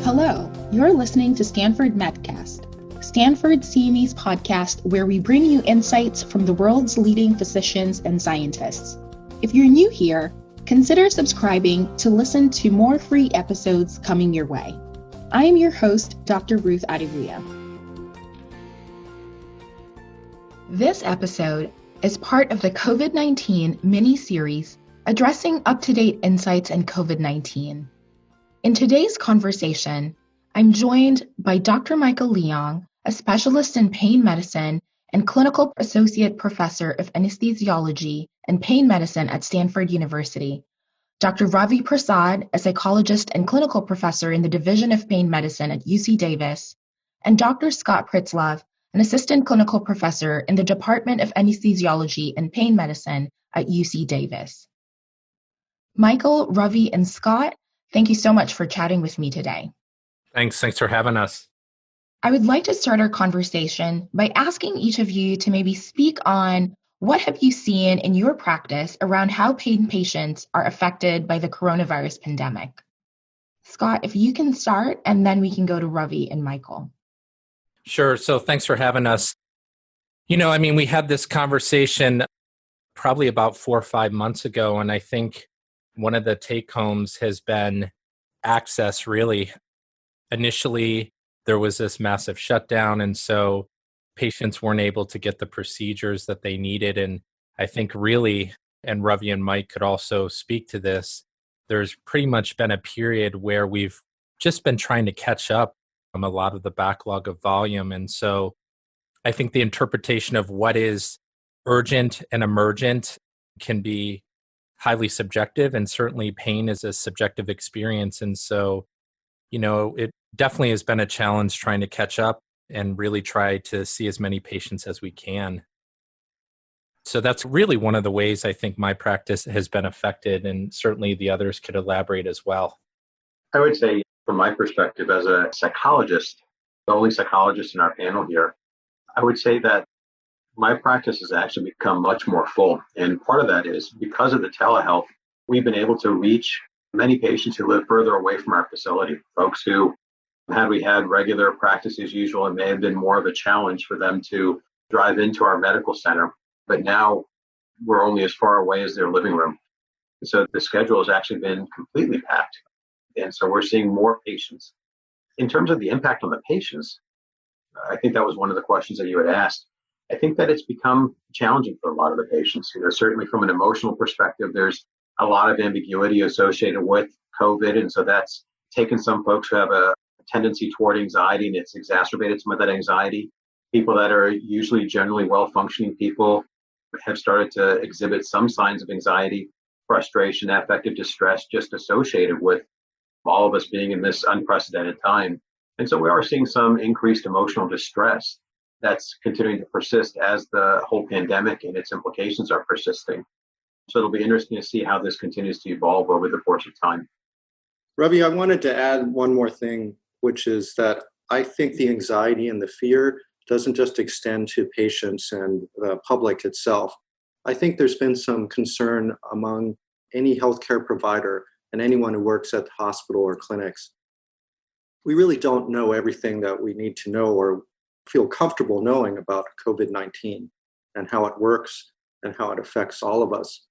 Hello, you're listening to Stanford Medcast, Stanford CME's podcast where we bring you insights from the world's leading physicians and scientists. If you're new here, consider subscribing to listen to more free episodes coming your way. I am your host, Dr. Ruth Adebuya. This episode is part of the COVID-19 mini-series addressing up-to-date insights in COVID-19. In today's conversation, I'm joined by Dr. Michael Leong, a specialist in pain medicine and clinical associate professor of anesthesiology and pain medicine at Stanford University, Dr. Ravi Prasad, a psychologist and clinical professor in the Division of Pain Medicine at UC Davis, and Dr. Scott Pritzlaff, an assistant clinical professor in the Department of Anesthesiology and Pain Medicine at UC Davis. Michael, Ravi, and Scott, thank you so much for chatting with me today. Thanks for having us. I would like to start our conversation by asking each of you to maybe speak on what have you seen in your practice around how pain patients are affected by the coronavirus pandemic. Scott, if you can start, and then we can go to Ravi and Michael. Sure. So thanks for having us. We had this conversation probably about 4 or 5 months ago, and I think one of the take-homes has been access, really. Initially, there was this massive shutdown, and so patients weren't able to get the procedures that they needed. And I think really, and Ravi and Mike could also speak to this, there's pretty much been a period where we've just been trying to catch up from a lot of the backlog of volume. And so I think the interpretation of what is urgent and emergent can be highly subjective, and certainly pain is a subjective experience. And so, it definitely has been a challenge trying to catch up and really try to see as many patients as we can. So that's really one of the ways I think my practice has been affected, and certainly the others could elaborate as well. I would say, from my perspective as a psychologist, the only psychologist in our panel here, I would say that my practice has actually become much more full. And part of that is because of the telehealth, we've been able to reach many patients who live further away from our facility, folks who, had we had regular practice as usual, it may have been more of a challenge for them to drive into our medical center. But now we're only as far away as their living room. And so the schedule has actually been completely packed. And so we're seeing more patients. In terms of the impact on the patients, I think that was one of the questions that you had asked. I think that it's become challenging for a lot of the patients. Certainly from an emotional perspective, there's a lot of ambiguity associated with COVID. And so that's taken some folks who have a tendency toward anxiety, and it's exacerbated some of that anxiety. People that are usually generally well-functioning people have started to exhibit some signs of anxiety, frustration, affective distress, just associated with all of us being in this unprecedented time. And so we are seeing some increased emotional distress that's continuing to persist as the whole pandemic and its implications are persisting. So it'll be interesting to see how this continues to evolve over the course of time. Ravi, I wanted to add one more thing, which is that I think the anxiety and the fear doesn't just extend to patients and the public itself. I think there's been some concern among any healthcare provider and anyone who works at the hospital or clinics. We really don't know everything that we need to know or feel comfortable knowing about COVID-19 and how it works and how it affects all of us.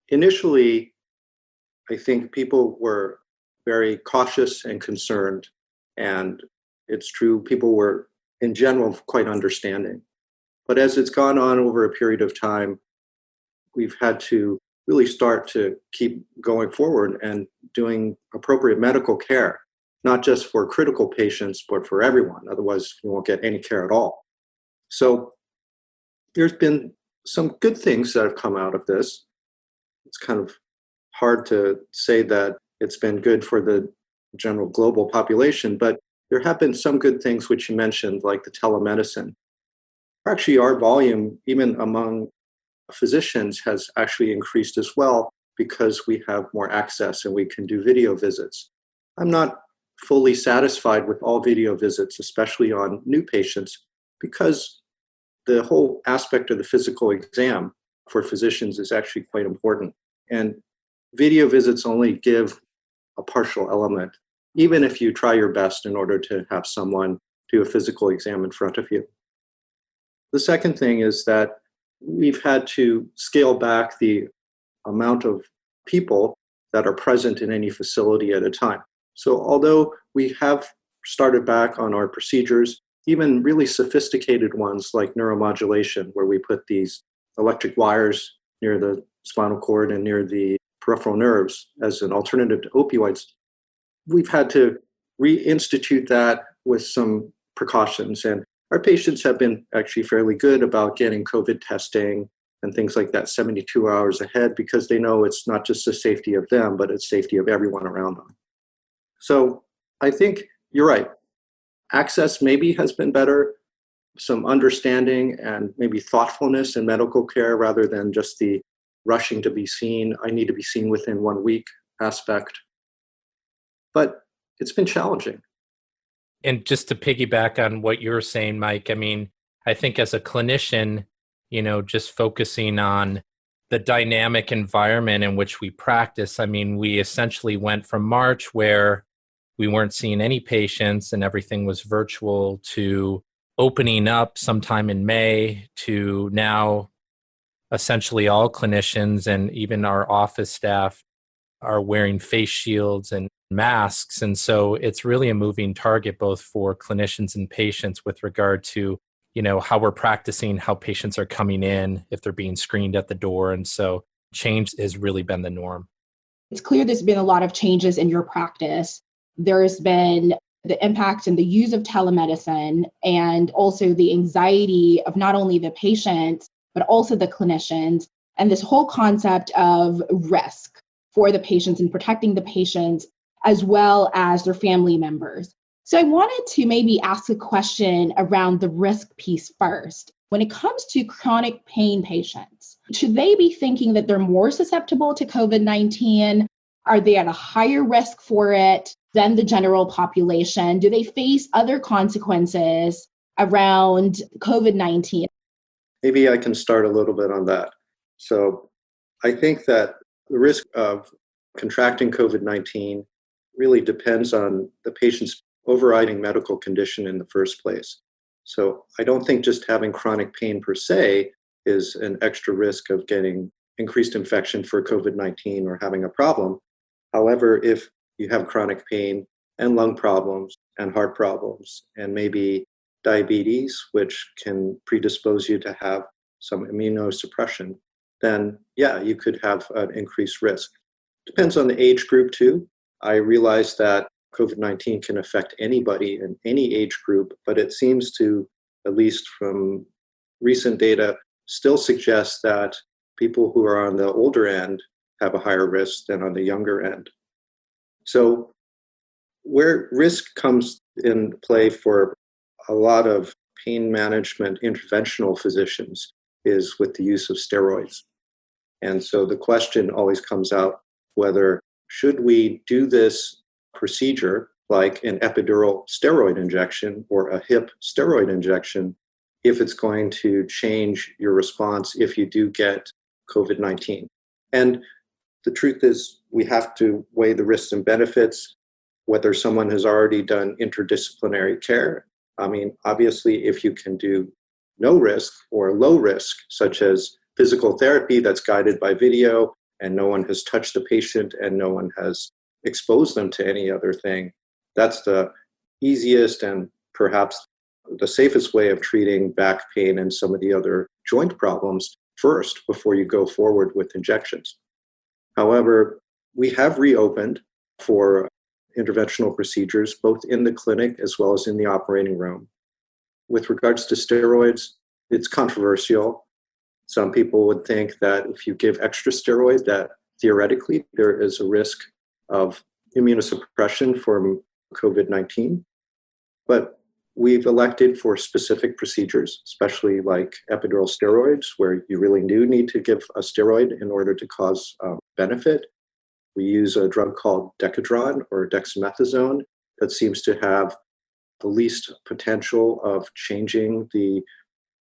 Initially, I think people were very cautious and concerned, and it's true, people were in general quite understanding. But as it's gone on over a period of time, we've had to really start to keep going forward and doing appropriate medical care, not just for critical patients, but for everyone. Otherwise, you won't get any care at all. So there's been some good things that have come out of this. It's kind of hard to say that it's been good for the general global population, but there have been some good things which you mentioned, like the telemedicine. Actually, our volume, even among physicians, has actually increased as well because we have more access and we can do video visits. I'm not fully satisfied with all video visits, especially on new patients, because the whole aspect of the physical exam for physicians is actually quite important. And video visits only give a partial element even if you try your best in order to have someone do a physical exam in front of you. The second thing is that we've had to scale back the amount of people that are present in any facility at a time. So although we have started back on our procedures, even really sophisticated ones like neuromodulation, where we put these electric wires near the spinal cord and near the peripheral nerves as an alternative to opioids, we've had to reinstitute that with some precautions. And our patients have been actually fairly good about getting COVID testing and things like that 72 hours ahead, because they know it's not just the safety of them, but it's safety of everyone around them. So I think you're right. Access maybe has been better, some understanding and maybe thoughtfulness in medical care rather than just the rushing to be seen. I need to be seen within 1 week aspect. But it's been challenging. And just to piggyback on what you're saying, Mike, I mean, I think as a clinician, just focusing on the dynamic environment in which we practice. I mean, we essentially went from March, where we weren't seeing any patients and everything was virtual, to opening up sometime in May, to now essentially all clinicians and even our office staff are wearing face shields and masks. And so it's really a moving target, both for clinicians and patients, with regard to, how we're practicing, how patients are coming in, if they're being screened at the door. And so change has really been the norm. It's clear there's been a lot of changes in your practice. There's been the impact and the use of telemedicine, and also the anxiety of not only the patients, but also the clinicians, and this whole concept of risk for the patients and protecting the patients as well as their family members. So I wanted to maybe ask a question around the risk piece first. When it comes to chronic pain patients, should they be thinking that they're more susceptible to COVID-19? Are they at a higher risk for it than the general population? Do they face other consequences around COVID-19? Maybe I can start a little bit on that. So I think that the risk of contracting COVID-19 really depends on the patient's overriding medical condition in the first place. So I don't think just having chronic pain per se is an extra risk of getting increased infection for COVID-19 or having a problem. However, if you have chronic pain and lung problems and heart problems and maybe diabetes, which can predispose you to have some immunosuppression, then yeah, you could have an increased risk. Depends on the age group too. I realize that COVID-19 can affect anybody in any age group, but it seems to, at least from recent data, still suggest that people who are on the older end have a higher risk than on the younger end. So where risk comes in play for a lot of pain management interventional physicians is with the use of steroids. And so the question always comes out whether should we do this procedure like an epidural steroid injection or a hip steroid injection if it's going to change your response if you do get COVID-19. And the truth is we have to weigh the risks and benefits, whether someone has already done interdisciplinary care. I mean, obviously, if you can do no risk or low risk, such as physical therapy that's guided by video and no one has touched the patient and no one has exposed them to any other thing, that's the easiest and perhaps the safest way of treating back pain and some of the other joint problems first before you go forward with injections. However, we have reopened for interventional procedures, both in the clinic as well as in the operating room. With regards to steroids, it's controversial. Some people would think that if you give extra steroid, that theoretically there is a risk of immunosuppression from COVID-19. But we've elected for specific procedures, especially like epidural steroids, where you really do need to give a steroid in order to cause benefit. We use a drug called Decadron or dexamethasone that seems to have the least potential of changing the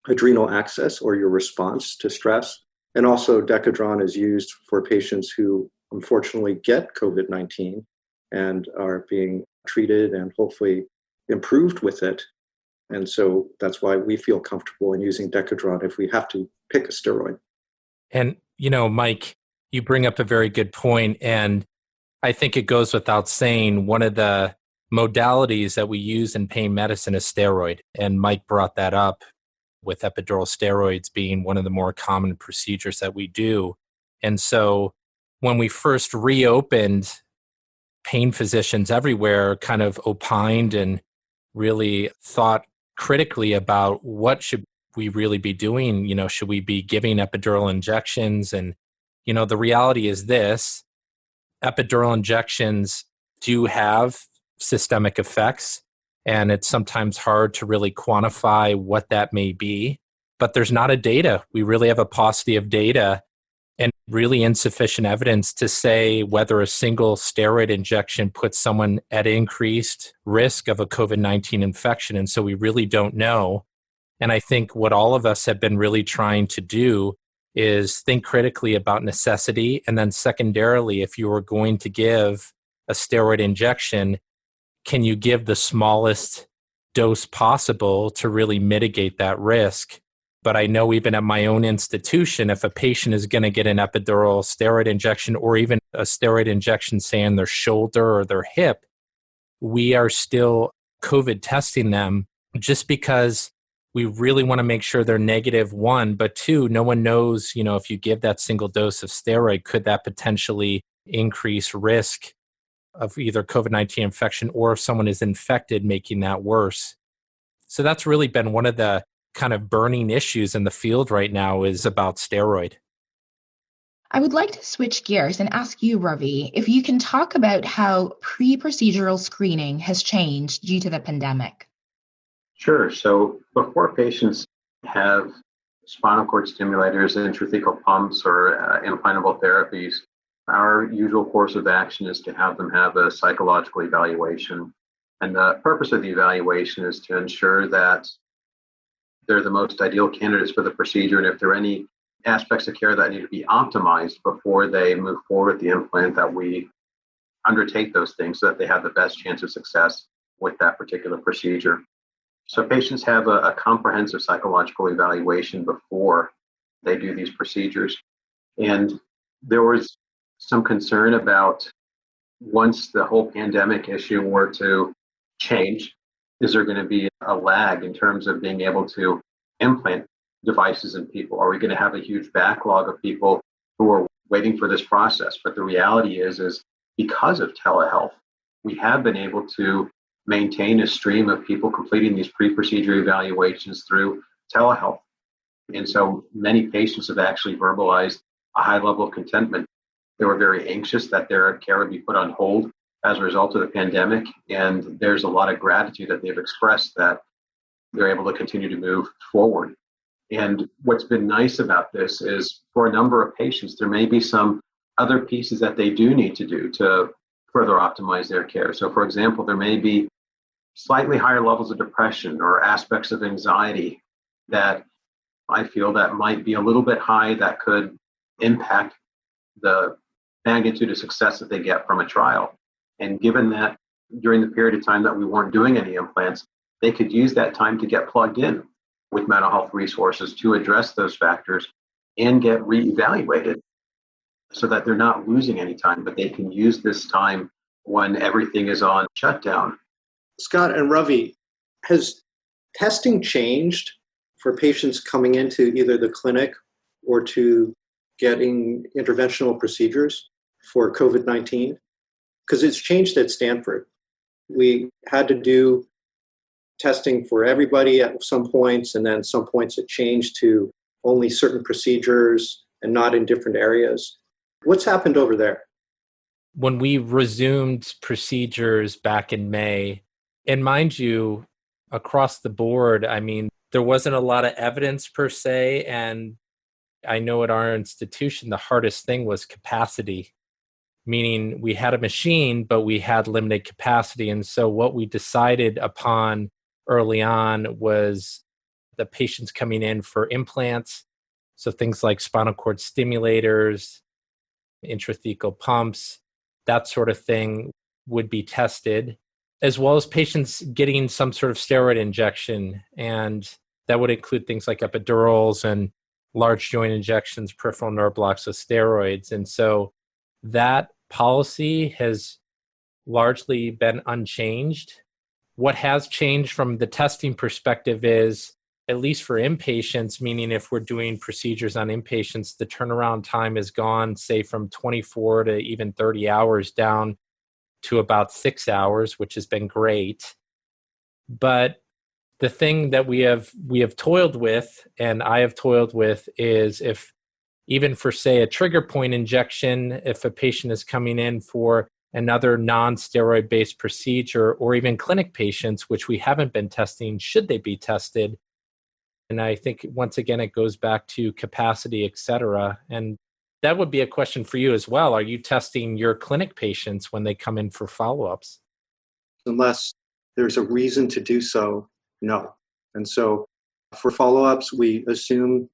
adrenal axis or your response to stress. And also Decadron is used for patients who unfortunately get COVID-19 and are being treated and hopefully improved with it. And so that's why we feel comfortable in using Decadron if we have to pick a steroid. And, Mike, you bring up a very good point. And I think it goes without saying, one of the modalities that we use in pain medicine is steroid. And Mike brought that up with epidural steroids being one of the more common procedures that we do. And so when we first reopened, pain physicians everywhere kind of opined and really thought critically about what should we really be doing. Should we be giving epidural injections? And, the reality is this: epidural injections do have systemic effects, and it's sometimes hard to really quantify what that may be. But there's not a data. We really have a paucity of data and really insufficient evidence to say whether a single steroid injection puts someone at increased risk of a COVID-19 infection. And so we really don't know. And I think what all of us have been really trying to do is think critically about necessity. And then secondarily, if you are going to give a steroid injection, can you give the smallest dose possible to really mitigate that risk? But I know even at my own institution, if a patient is going to get an epidural steroid injection or even a steroid injection, say in their shoulder or their hip, we are still COVID testing them just because we really want to make sure they're negative, one, but two, no one knows, if you give that single dose of steroid, could that potentially increase risk of either COVID-19 infection, or if someone is infected, making that worse. So that's really been one of the kind of burning issues in the field right now, is about steroid. I would like to switch gears and ask you, Ravi, if you can talk about how pre-procedural screening has changed due to the pandemic. Sure. So before patients have spinal cord stimulators, intrathecal pumps, or implantable therapies, our usual course of action is to have them have a psychological evaluation. And the purpose of the evaluation is to ensure that they're the most ideal candidates for the procedure, and if there are any aspects of care that need to be optimized before they move forward with the implant, that we undertake those things so that they have the best chance of success with that particular procedure. So patients have a comprehensive psychological evaluation before they do these procedures. And there was some concern about, once the whole pandemic issue were to change, is there going to be a lag in terms of being able to implant devices in people? Are we going to have a huge backlog of people who are waiting for this process? But the reality is because of telehealth, we have been able to maintain a stream of people completing these pre-procedure evaluations through telehealth. And so many patients have actually verbalized a high level of contentment. They were very anxious that their care would be put on hold as a result of the pandemic. And there's a lot of gratitude that they've expressed that they're able to continue to move forward. And what's been nice about this is, for a number of patients, there may be some other pieces that they do need to do to further optimize their care. So, for example, there may be slightly higher levels of depression or aspects of anxiety that I feel that might be a little bit high, that could impact the magnitude of success that they get from a trial. And given that during the period of time that we weren't doing any implants, they could use that time to get plugged in with mental health resources to address those factors and get reevaluated, so that they're not losing any time, but they can use this time when everything is on shutdown. Scott and Ravi, has testing changed for patients coming into either the clinic or to getting interventional procedures for COVID-19? Because it's changed at Stanford. We had to do testing for everybody at some points, and then some points it changed to only certain procedures and not in different areas. What's happened over there? When we resumed procedures back in May, and mind you, across the board, I mean, there wasn't a lot of evidence per se. And I know at our institution, the hardest thing was capacity, meaning we had a machine, but we had limited capacity. And so what we decided upon early on was the patients coming in for implants. So things like spinal cord stimulators, intrathecal pumps, that sort of thing. would be tested, as well as patients getting some sort of steroid injection. And that would include things like epidurals and large joint injections, peripheral nerve blocks with steroids. And so that policy has largely been unchanged. What has changed from the testing perspective is, at least for inpatients, meaning if we're doing procedures on inpatients, the turnaround time has gone, say, from 24 to even 30 hours down to about 6 hours, which has been great. But the thing that we have toiled with, and I have toiled with, is if even for, say, a trigger point injection, if a patient is coming in for another non-steroid based procedure, or even clinic patients, which we haven't been testing, should they be tested? And I think once again, it goes back to capacity, et cetera. And that would be a question for you as well. Are you testing your clinic patients when they come in for follow-ups? Unless there's a reason to do so, no. And so for follow-ups, we assume,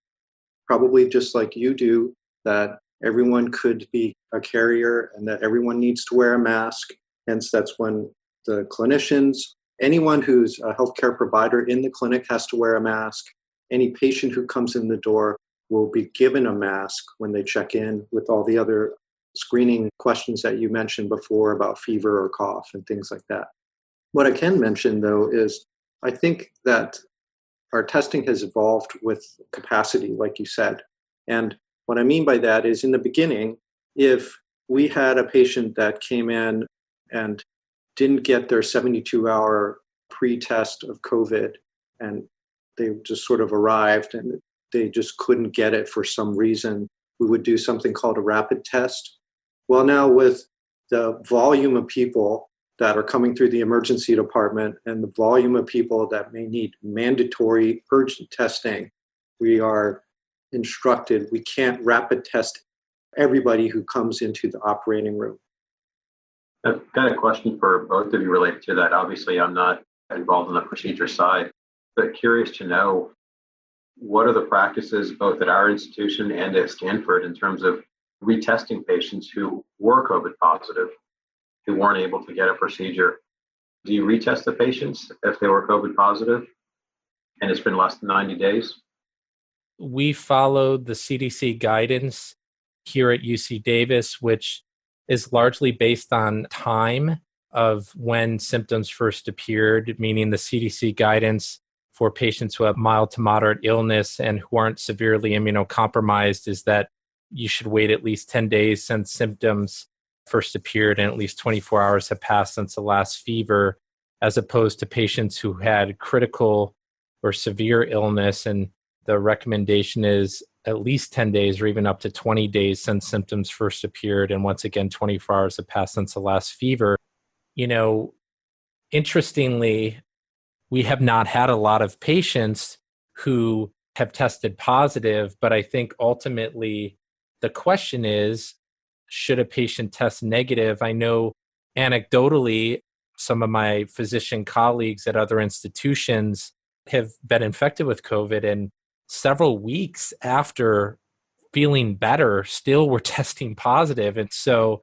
probably just like you do, that everyone could be a carrier and that everyone needs to wear a mask. Hence, that's when the clinicians, anyone who's a healthcare provider in the clinic has to wear a mask. Any patient who comes in the door will be given a mask when they check in, with all the other screening questions that you mentioned before about fever or cough and things like that. What I can mention, though, is I think that our testing has evolved with capacity, like you said. And what I mean by that is, in the beginning, if we had a patient that came in and didn't get their 72-hour pre-test of COVID, and they just sort of arrived and they just couldn't get it for some reason, we would do something called a rapid test. Well, now with the volume of people that are coming through the emergency department and the volume of people that may need mandatory urgent testing, we are instructed we can't rapid test everybody who comes into the operating room. I've got a question for both of you related to that. Obviously, I'm not involved in the procedure side, but curious to know, what are the practices both at our institution and at Stanford in terms of retesting patients who were COVID positive, who weren't able to get a procedure? Do you retest the patients if they were COVID positive and it's been less than 90 days? We followed the CDC guidance here at UC Davis, which is largely based on time of when symptoms first appeared, meaning the CDC guidance for patients who have mild to moderate illness and who aren't severely immunocompromised is that you should wait at least 10 days since symptoms first appeared and at least 24 hours have passed since the last fever, as opposed to patients who had critical or severe illness. And the recommendation is at least 10 days or even up to 20 days since symptoms first appeared. And once again, 24 hours have passed since the last fever. You know, interestingly, we have not had a lot of patients who have tested positive, but I think ultimately the question is, should a patient test negative? I know anecdotally, some of my physician colleagues at other institutions have been infected with COVID, and several weeks after feeling better, still were testing positive. And so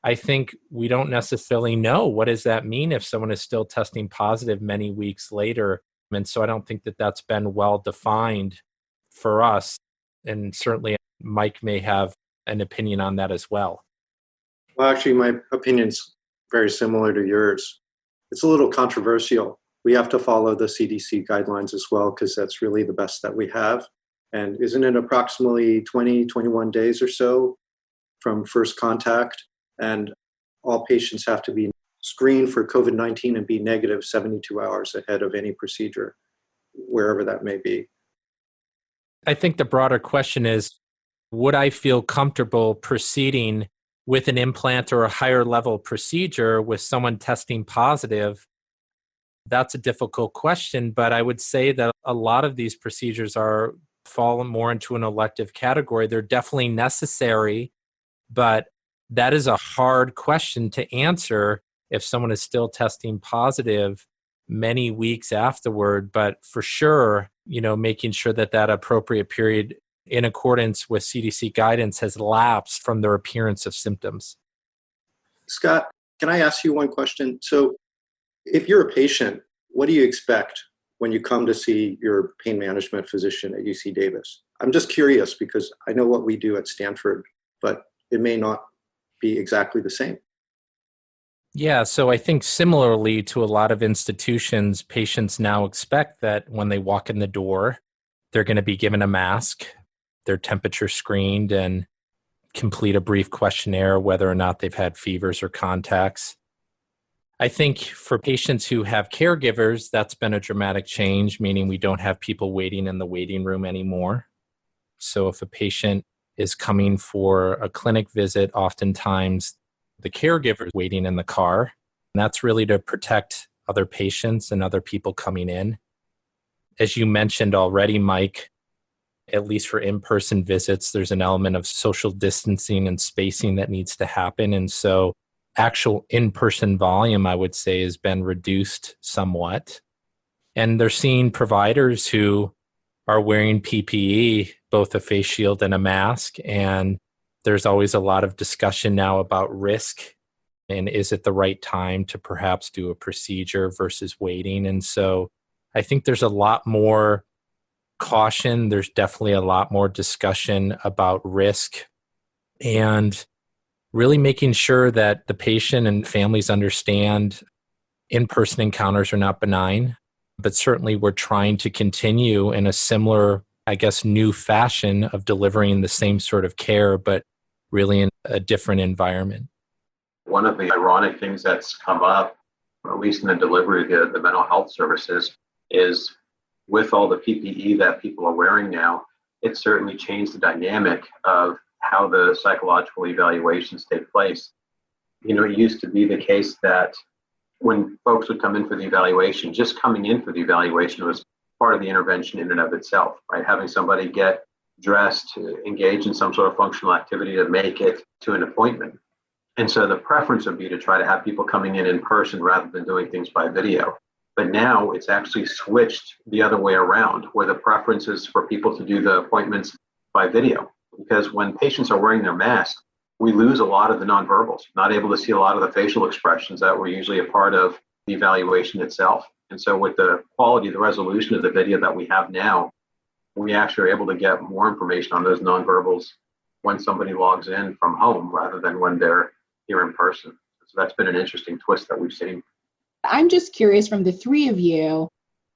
I think we don't necessarily know, what does that mean if someone is still testing positive many weeks later? And so I don't think that that's been well defined for us. And certainly Mike may have an opinion on that as well. Well, actually, my opinion's very similar to yours. It's a little controversial. We have to follow the CDC guidelines as well, because that's really the best that we have. And isn't it approximately 20, 21 days or so from first contact? And all patients have to be screened for COVID-19 and be negative 72 hours ahead of any procedure, wherever that may be. I think the broader question is, would I feel comfortable proceeding with an implant or a higher level procedure with someone testing positive? That's a difficult question, but I would say that a lot of these procedures fall more into an elective category. They're definitely necessary, but that is a hard question to answer if someone is still testing positive many weeks afterward. But for sure, making sure that that appropriate period in accordance with CDC guidance has lapsed from their appearance of symptoms. Scott, Can I ask you one question? So if you're a patient, what do you expect when you come to see your pain management physician at UC Davis? I'm just curious because I know what we do at Stanford, but it may not be exactly the same. Yeah, so I think similarly to a lot of institutions, patients now expect that when they walk in the door, they're going to be given a mask, their temperature screened, and complete a brief questionnaire whether or not they've had fevers or contacts. I think for patients who have caregivers, that's been a dramatic change, meaning we don't have people waiting in the waiting room anymore. So if a patient is coming for a clinic visit, oftentimes the caregiver is waiting in the car. And that's really to protect other patients and other people coming in. As you mentioned already, Mike, at least for in-person visits, there's an element of social distancing and spacing that needs to happen. And so actual in-person volume, I would say, has been reduced somewhat. And they're seeing providers who are wearing PPE, both a face shield and a mask. And there's always a lot of discussion now about risk. And is it the right time to perhaps do a procedure versus waiting? And so I think there's a lot more caution. There's definitely a lot more discussion about risk and really making sure that the patient and families understand in-person encounters are not benign, but certainly we're trying to continue in a similar, I guess, new fashion of delivering the same sort of care, but really in a different environment. One of the ironic things that's come up, at least in the delivery of the mental health services, is with all the PPE that people are wearing now, it certainly changed the dynamic of how the psychological evaluations take place. You know, it used to be the case that when folks would come in for the evaluation, just coming in for the evaluation was part of the intervention in and of itself, right? Having somebody get dressed, engage in some sort of functional activity to make it to an appointment. And so the preference would be to try to have people coming in person rather than doing things by video. But now it's actually switched the other way around, where the preference is for people to do the appointments by video. Because when patients are wearing their mask, we lose a lot of the nonverbals, not able to see a lot of the facial expressions that were usually a part of the evaluation itself. And so with the quality, the resolution of the video that we have now, we actually are able to get more information on those nonverbals when somebody logs in from home rather than when they're here in person. So that's been an interesting twist that we've seen. I'm just curious from the three of you,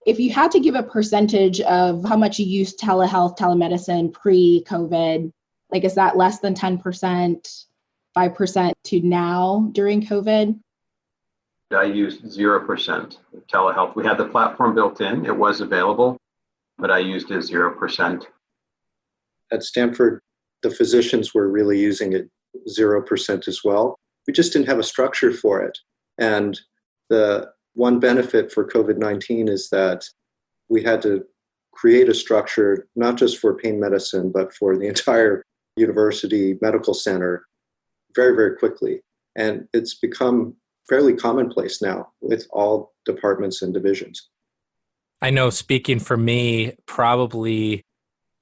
if you had to give a percentage of how much you used telehealth, telemedicine pre-COVID, like is that less than 10%, 5% to now during COVID? I used 0% telehealth. We had the platform built in. It was available, but I used it 0%. At Stanford, the physicians were really using it 0% as well. We just didn't have a structure for it. And the one benefit for COVID-19 is that we had to create a structure, not just for pain medicine, but for the entire university medical center very, very quickly. And it's become fairly commonplace now with all departments and divisions. I know, speaking for me, probably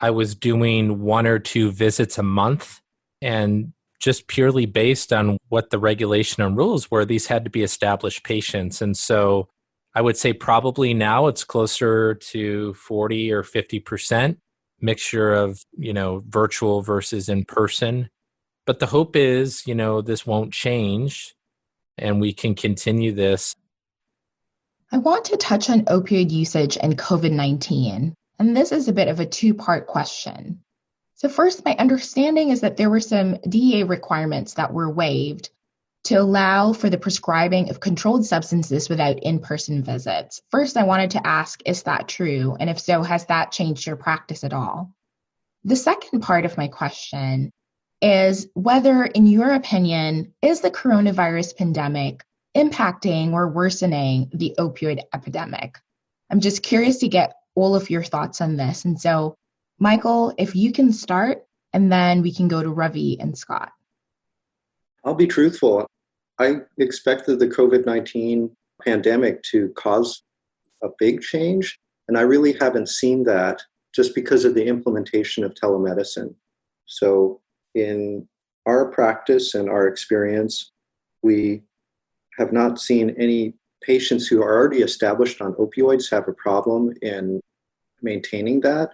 I was doing 1 or 2 visits a month, and just purely based on what the regulation and rules were, these had to be established patients. And so I would say probably now it's closer to 40 or 50% mixture of, virtual versus in person. But the hope is, this won't change and we can continue this. I want to touch on opioid usage and COVID-19, and this is a bit of a two-part question. So first, my understanding is that there were some DEA requirements that were waived to allow for the prescribing of controlled substances without in-person visits. First, I wanted to ask, is that true? And if so, has that changed your practice at all? The second part of my question is whether, in your opinion, is the coronavirus pandemic impacting or worsening the opioid epidemic? I'm just curious to get all of your thoughts on this. And so, Michael, if you can start, and then we can go to Ravi and Scott. I'll be truthful. I expected the COVID-19 pandemic to cause a big change, and I really haven't seen that just because of the implementation of telemedicine. So in our practice and our experience, we have not seen any patients who are already established on opioids have a problem in maintaining that.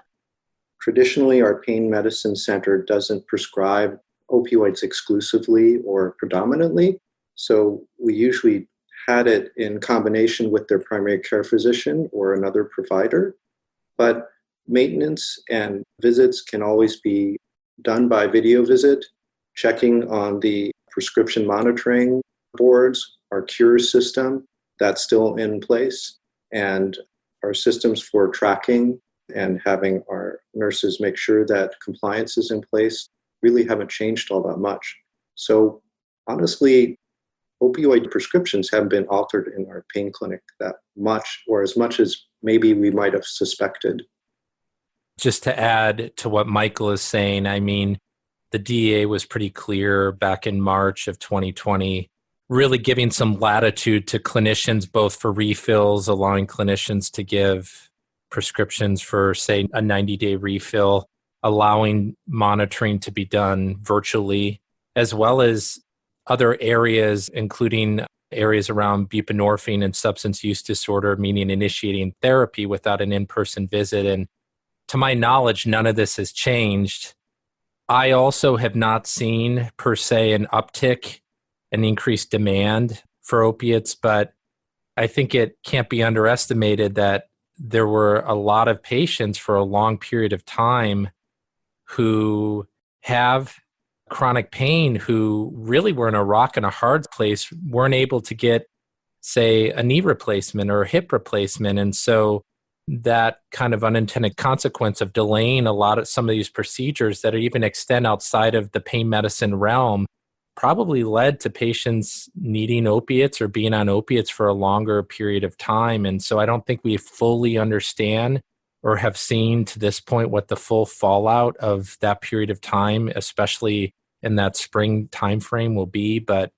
Traditionally, our pain medicine center doesn't prescribe opioids exclusively or predominantly. So we usually had it in combination with their primary care physician or another provider. But maintenance and visits can always be done by video visit, checking on the prescription monitoring boards, our cures system, that's still in place, and our systems for tracking and having our nurses make sure that compliance is in place really haven't changed all that much. So honestly, opioid prescriptions haven't been altered in our pain clinic that much, or as much as maybe we might have suspected. Just to add to what Michael is saying, I mean, the DEA was pretty clear back in March of 2020, really giving some latitude to clinicians, both for refills, allowing clinicians to give prescriptions for, say, a 90-day refill, allowing monitoring to be done virtually, as well as other areas, including areas around buprenorphine and substance use disorder, meaning initiating therapy without an in-person visit. And to my knowledge, none of this has changed. I also have not seen, per se, an uptick, an increased demand for opiates, but I think it can't be underestimated that there were a lot of patients for a long period of time who have chronic pain who really were in a rock and a hard place, weren't able to get, say, a knee replacement or a hip replacement. And so that kind of unintended consequence of delaying a lot of some of these procedures that even extend outside of the pain medicine realm probably led to patients needing opiates or being on opiates for a longer period of time. And so I don't think we fully understand or have seen to this point what the full fallout of that period of time, especially in that spring timeframe, will be. But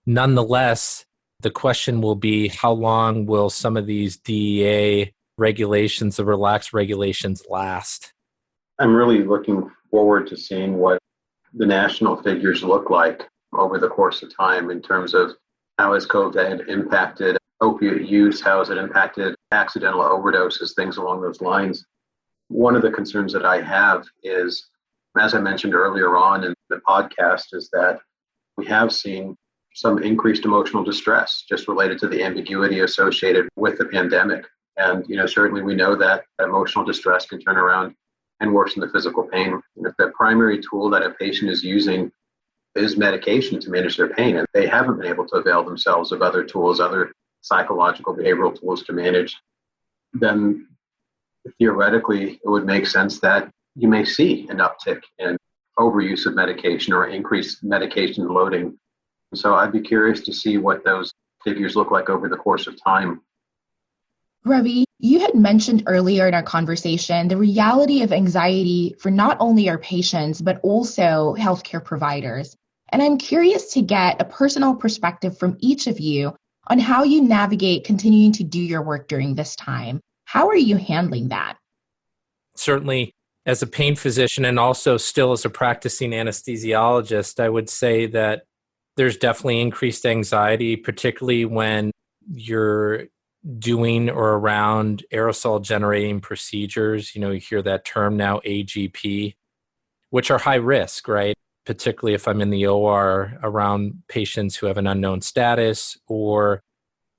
nonetheless, the question will be, how long will some of these DEA regulations, the relaxed regulations, last? I'm really looking forward to seeing what the national figures look like over the course of time in terms of how has COVID impacted opiate use, how has it impacted accidental overdoses, things along those lines. One of the concerns that I have is, as I mentioned earlier on in the podcast, is that we have seen some increased emotional distress just related to the ambiguity associated with the pandemic. And, certainly we know that emotional distress can turn around and worsen the physical pain. And if the primary tool that a patient is using is medication to manage their pain, and they haven't been able to avail themselves of other tools, other psychological behavioral tools to manage, then theoretically it would make sense that you may see an uptick in overuse of medication or increased medication loading. So I'd be curious to see what those figures look like over the course of time. Ravi, you had mentioned earlier in our conversation the reality of anxiety for not only our patients, but also healthcare providers. And I'm curious to get a personal perspective from each of you on how you navigate continuing to do your work during this time. How are you handling that? Certainly, as a pain physician and also still as a practicing anesthesiologist, I would say that there's definitely increased anxiety, particularly when you're doing or around aerosol generating procedures. You hear that term now, AGP, which are high risk, right? Particularly if I'm in the OR around patients who have an unknown status or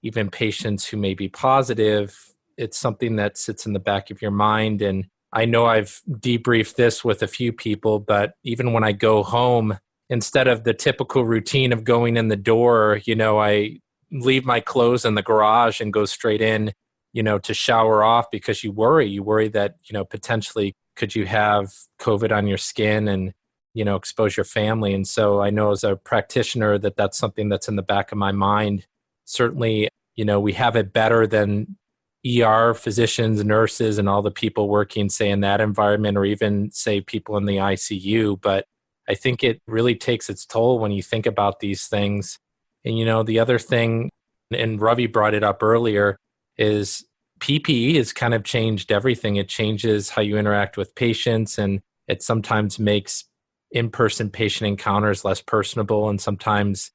even patients who may be positive. It's something that sits in the back of your mind. And I know I've debriefed this with a few people, but even when I go home, instead of the typical routine of going in the door, I leave my clothes in the garage and go straight in, to shower off, because you worry that, potentially could you have COVID on your skin and, expose your family. And so I know as a practitioner that that's something that's in the back of my mind. Certainly, we have it better than ER physicians, nurses, and all the people working, say, in that environment, or even, say, people in the ICU. But I think it really takes its toll when you think about these things. And, the other thing, and Ravi brought it up earlier, is PPE has kind of changed everything. It changes how you interact with patients, and it sometimes makes in-person patient encounters less personable. And sometimes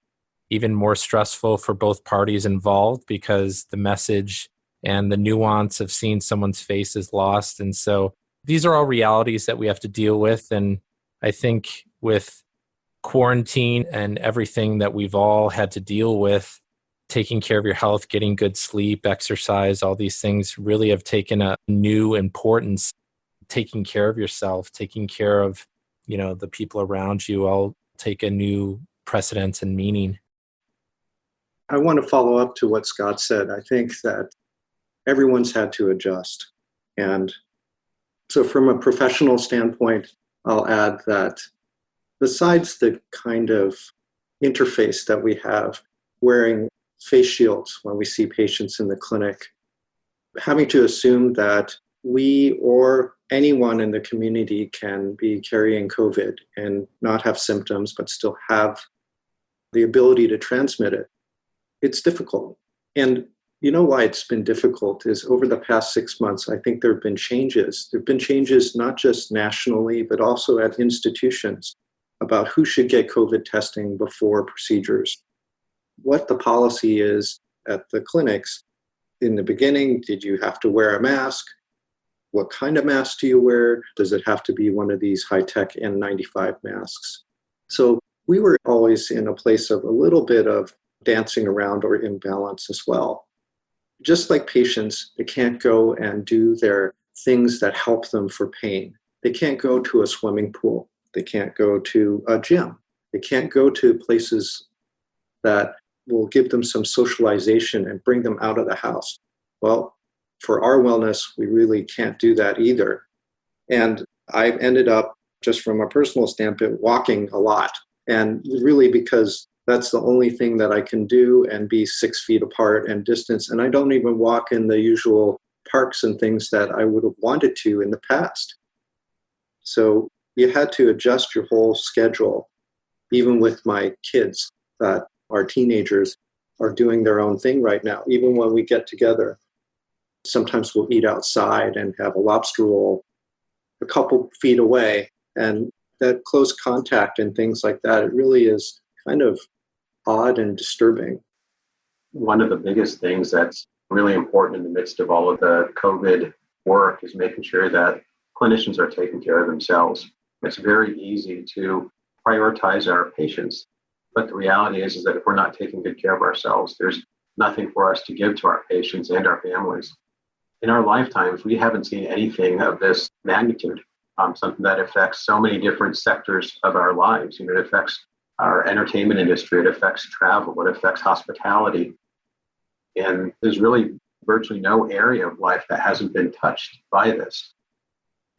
even more stressful for both parties involved because the message and the nuance of seeing someone's face is lost. And so these are all realities that we have to deal with. And I think with quarantine and everything that we've all had to deal with, taking care of your health, getting good sleep, exercise, all these things really have taken a new importance. Taking care of yourself, taking care of, the people around you all take a new precedence and meaning. I want to follow up to what Scott said. I think that everyone's had to adjust. And so from a professional standpoint, I'll add that besides the kind of interface that we have, wearing face shields when we see patients in the clinic, having to assume that we or anyone in the community can be carrying COVID and not have symptoms, but still have the ability to transmit it, it's difficult. And you know why it's been difficult is over the past 6 months, I think there have been changes. There have been changes not just nationally, but also at institutions about who should get COVID testing before procedures, what the policy is at the clinics. In the beginning, did you have to wear a mask? What kind of mask do you wear? Does it have to be one of these high-tech N95 masks? So we were always in a place of a little bit of dancing around or imbalance as well. Just like patients, they can't go and do their things that help them for pain. They can't go to a swimming pool. They can't go to a gym. They can't go to places that will give them some socialization and bring them out of the house. Well, for our wellness, we really can't do that either. And I've ended up, just from a personal standpoint, walking a lot. And really because that's the only thing that I can do and be 6 feet apart and distance. And I don't even walk in the usual parks and things that I would have wanted to in the past. So you had to adjust your whole schedule, even with my kids that are teenagers are doing their own thing right now. Even when we get together, sometimes we'll eat outside and have a lobster roll a couple feet away. And that close contact and things like that, it really is kind of odd and disturbing. One of the biggest things that's really important in the midst of all of the COVID work is making sure that clinicians are taking care of themselves. It's very easy to prioritize our patients, but the reality is that if we're not taking good care of ourselves, there's nothing for us to give to our patients and our families. In our lifetimes, we haven't seen anything of this magnitude, something that affects so many different sectors of our lives. It affects our entertainment industry, it affects travel, it affects hospitality. And there's really virtually no area of life that hasn't been touched by this.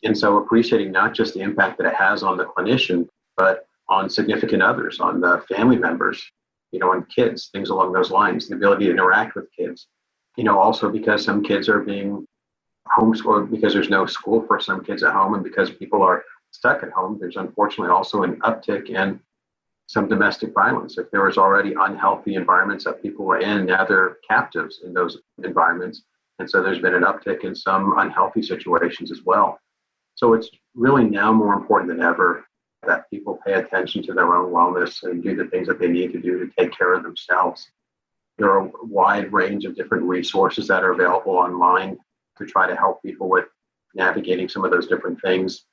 And so appreciating not just the impact that it has on the clinician, but on significant others, on the family members, on kids, things along those lines, the ability to interact with kids. Also because some kids are being homeschooled because there's no school for some kids at home, and because people are stuck at home, there's unfortunately also an uptick in some domestic violence. If there was already unhealthy environments that people were in, now they're captives in those environments. And so there's been an uptick in some unhealthy situations as well. So it's really now more important than ever that people pay attention to their own wellness and do the things that they need to do to take care of themselves. There are a wide range of different resources that are available online to try to help people with navigating some of those different things.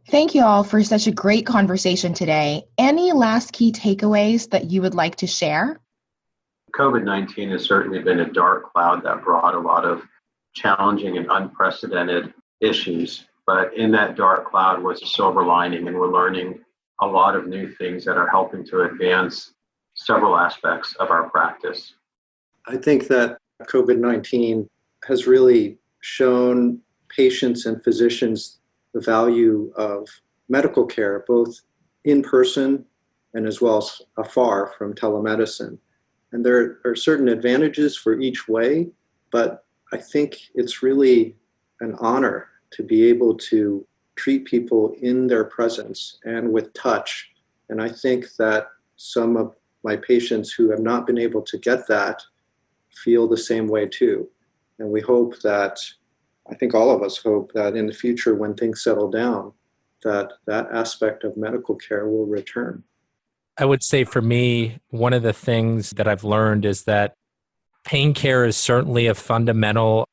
Thank you all for such a great conversation today. Any last key takeaways that you would like to share? COVID-19 has certainly been a dark cloud that brought a lot of challenging and unprecedented issues. But in that dark cloud was a silver lining, and we're learning a lot of new things that are helping to advance several aspects of our practice. I think that COVID-19 has really shown patients and physicians the value of medical care, both in person and as well as afar from telemedicine. And there are certain advantages for each way, but I think it's really an honor to be able to treat people in their presence and with touch. And I think that some of my patients who have not been able to get that feel the same way too. And we hope that, I think all of us hope that in the future when things settle down, that aspect of medical care will return. I would say for me, one of the things that I've learned is that pain care is certainly a fundamental,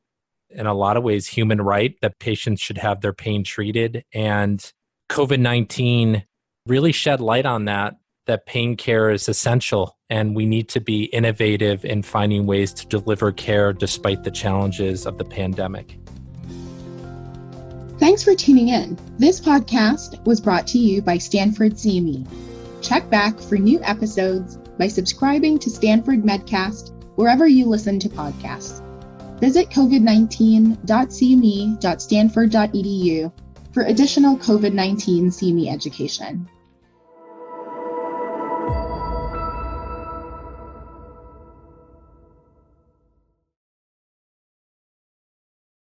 in a lot of ways, human right that patients should have their pain treated. And COVID-19 really shed light on that pain care is essential and we need to be innovative in finding ways to deliver care despite the challenges of the pandemic. Thanks for tuning in. This podcast was brought to you by Stanford CME. Check back for new episodes by subscribing to Stanford Medcast wherever you listen to podcasts. Visit covid19.cme.stanford.edu for additional COVID-19 CME education.